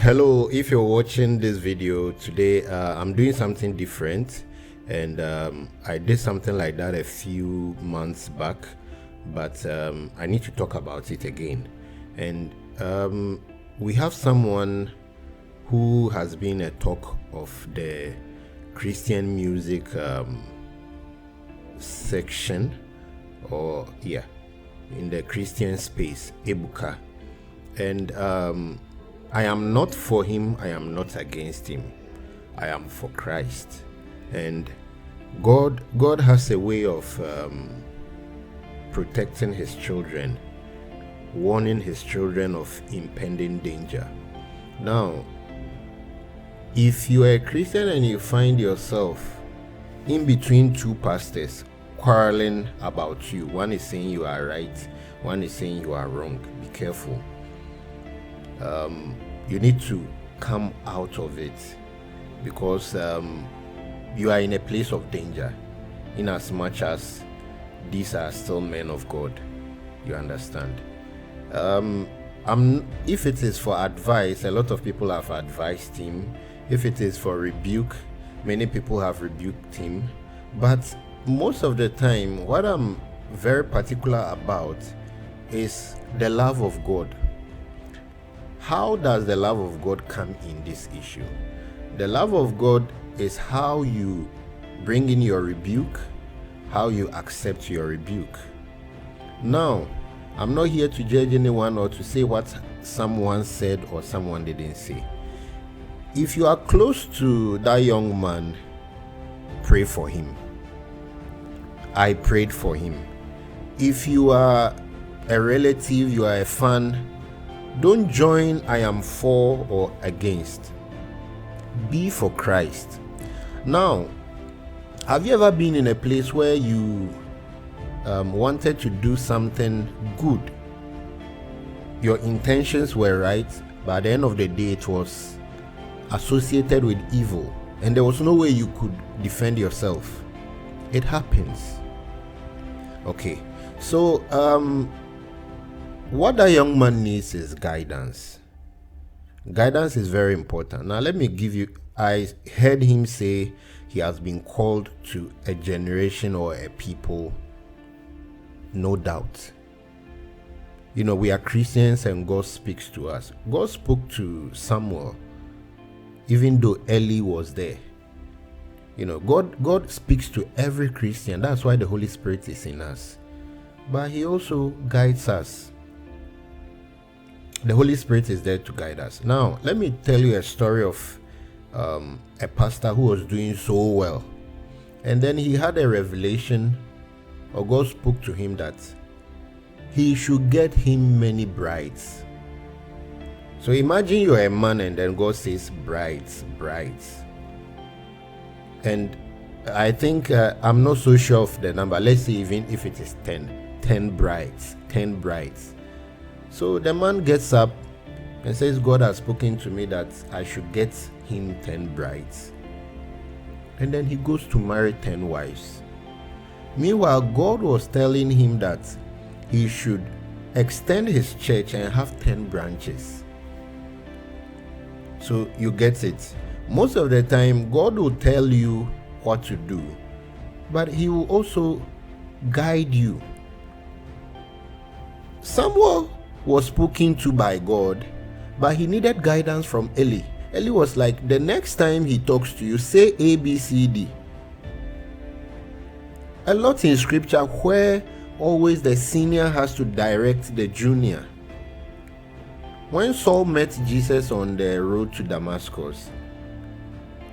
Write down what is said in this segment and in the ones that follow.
Hello, if you're watching this video today, I'm doing something different, and I did something like that a few months back, but I need to talk about it again. And we have someone who has been a talk of the Christian music section, or yeah, in the Christian space, Ebuka. And I am not for him, I am not against him. I am for Christ. And God has a way of protecting his children, warning his children of impending danger. Now, if you are a Christian and you find yourself in between two pastors quarreling about you, one is saying you are right, one is saying you are wrong, be careful. You need to come out of it, because you are in a place of danger, in as much as these are still men of God. You understand? If it is for advice, a lot of people have advised him. If it is for rebuke, many people have rebuked him. But most of the time, what I'm very particular about is the love of God. How does the love of God come in this issue? The love of God is how you bring in your rebuke, how you accept your rebuke. Now, I'm not here to judge anyone or to say what someone said or someone didn't say. If you are close to that young man, pray for him. I prayed for him. If you are a relative, you are a fan, don't join I am for or against. Be for Christ. Now, have you ever been in a place where you wanted to do something good? Your intentions were right, but at the end of the day, it was associated with evil, and there was no way you could defend yourself. It happens. Okay, so what that young man needs is guidance. Guidance is very important. Now, let me give you, I heard him say he has been called to a generation or a people. No doubt. You know, we are Christians and God speaks to us. God spoke to Samuel, even though Eli was there. You know, God speaks to every Christian. That's why the Holy Spirit is in us. But he also guides us. The Holy Spirit is there to guide us. Now, let me tell you a story of a pastor who was doing so well. And then he had a revelation, or God spoke to him that he should get him many brides. So imagine you're a man and then God says brides. And I think, I'm not so sure of the number. Let's say even if it is 10 brides. So the man gets up and says, God has spoken to me that I should get him 10 brides. And then he goes to marry 10 wives. Meanwhile, God was telling him that he should extend his church and have 10 branches. So you get it. Most of the time, God will tell you what to do, but he will also guide you. Samuel was spoken to by God, but he needed guidance from Eli. Eli was like, the next time he talks to you, say A, B, C, D. A lot in scripture where always the senior has to direct the junior. When Saul met Jesus on the road to Damascus,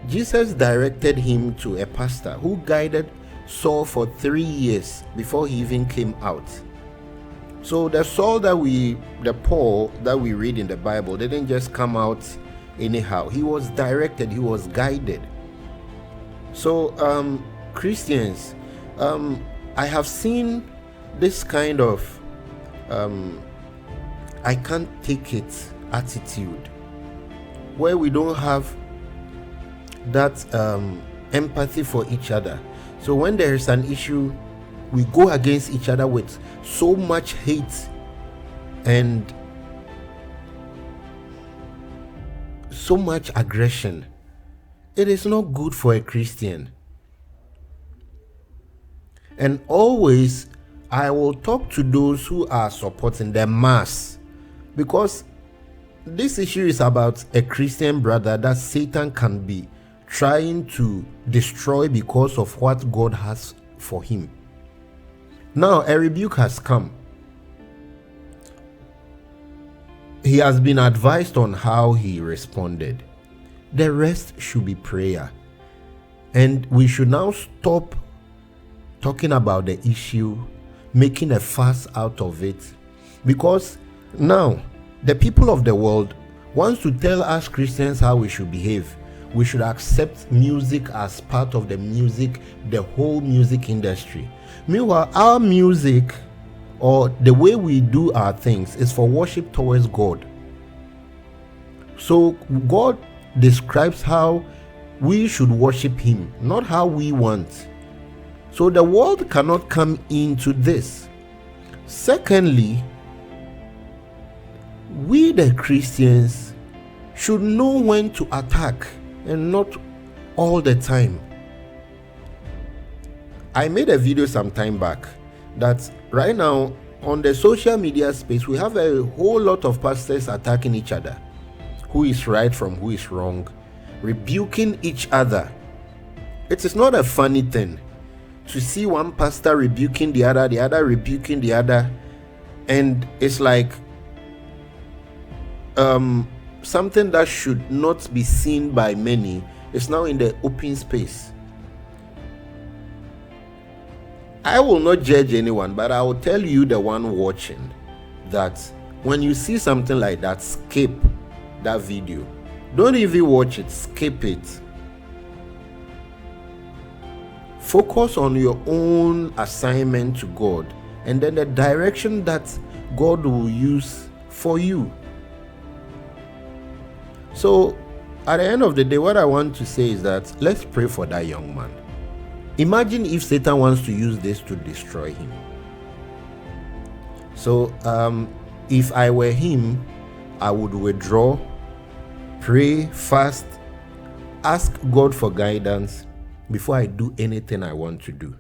Jesus directed him to a pastor who guided Saul for 3 years before he even came out. So the Saul the Paul that we read in the Bible didn't just come out anyhow. He was directed, he was guided. So Christians, I have seen this kind of I can't take it attitude, where we don't have that empathy for each other. So when there is an issue, we go against each other with so much hate, and so much aggression. It is not good for a Christian. And always, I will talk to those who are supporting the mass, because this issue is about a Christian brother that Satan can be trying to destroy because of what God has for him. Now, a rebuke has come. He has been advised on how he responded. The rest should be prayer. And we should now stop talking about the issue, making a fuss out of it. Because now, the people of the world wants to tell us Christians how we should behave. We should accept music as part of the whole music industry. Meanwhile, our music, or the way we do our things, is for worship towards God. So God describes how we should worship him, not how we want. So the world cannot come into this. Secondly, we the Christians should know when to attack and not all the time. I made a video some time back that right now on the social media space, we have a whole lot of pastors attacking each other. Who is right from who is wrong, rebuking each other. It is not a funny thing to see one pastor rebuking the other rebuking the other, and it's like something that should not be seen by many is now in the open space. I will not judge anyone, but I will tell you, the one watching, that when you see something like that, skip that video. Don't even watch it, skip it. Focus on your own assignment to God, and then the direction that God will use for you. So at the end of the day, what I want to say is that let's pray for that young man. Imagine if Satan wants to use this to destroy him. So if I were him, I would withdraw, pray, fast, ask God for guidance before I do anything I want to do.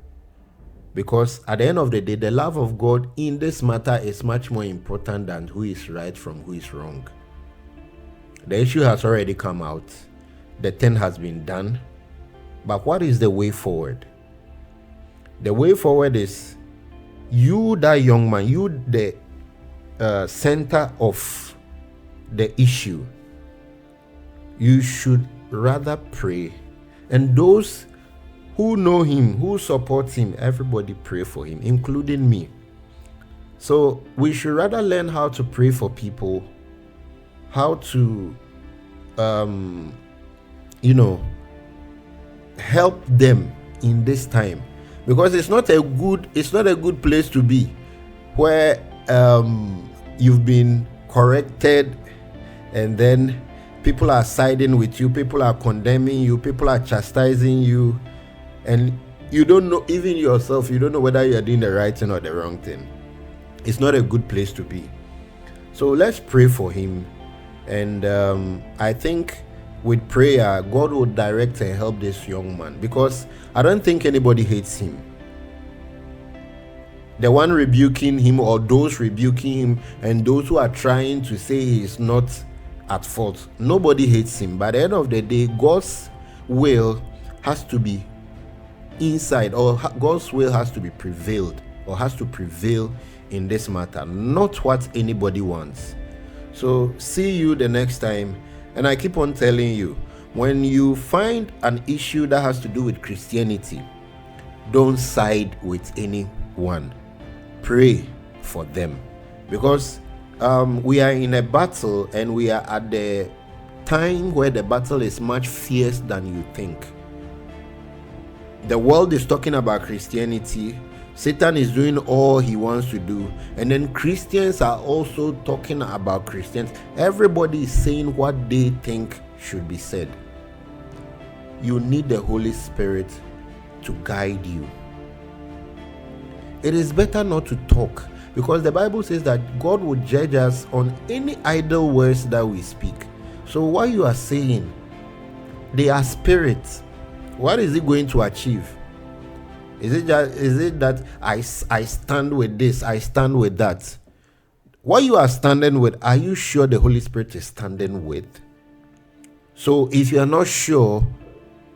Because at the end of the day, the love of God in this matter is much more important than who is right from who is wrong. The issue has already come out. The thing has been done. But what is the way forward? The way forward is you, that young man, you, the center of the issue. You should rather pray. And those who know him, who support him, everybody pray for him, including me. So we should rather learn how to pray for people, how to help them in this time, because it's not a good place to be where you've been corrected and then people are siding with you, people are condemning you, people are chastising you, and you don't know, even yourself, you don't know whether you're doing the right thing or the wrong thing. It's not a good place to be. So let's pray for him. And I think with prayer, God will direct and help this young man, because I don't think anybody hates him. The one rebuking him, or those rebuking him, and those who are trying to say he is not at fault, nobody hates him. By the end of the day, God's will has to be inside, or God's will has to be prevailed, or has to prevail in this matter, not what anybody wants. So see you the next time. And I keep on telling you, when you find an issue that has to do with Christianity, don't side with anyone. Pray for them, because we are in a battle, and we are at the time where the battle is much fierce than you think. The world is talking about Christianity. Satan is doing all he wants to do, and then Christians are also talking about Christians. Everybody is saying what they think should be said. You need the Holy Spirit to guide you. It is better not to talk, because the Bible says that God will judge us on any idle words that we speak. So what you are saying, they are spirits. What is it going to achieve? Is it that I stand with this, I stand with that? What you are standing with, are you sure the Holy Spirit is standing with? So if you are not sure,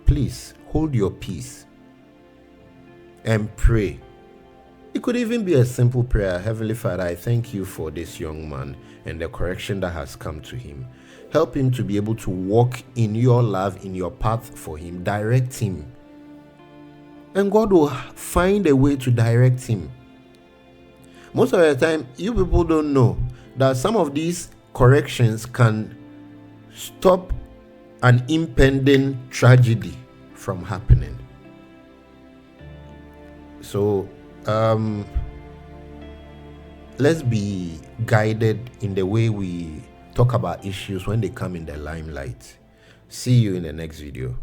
please hold your peace and pray. It could even be a simple prayer. Heavenly Father, I thank you for this young man and the correction that has come to him. Help him to be able to walk in your love, in your path for him. Direct him. And God will find a way to direct him. Most of the time, you people don't know that some of these corrections can stop an impending tragedy from happening. So, let's be guided in the way we talk about issues when they come in the limelight. See you in the next video.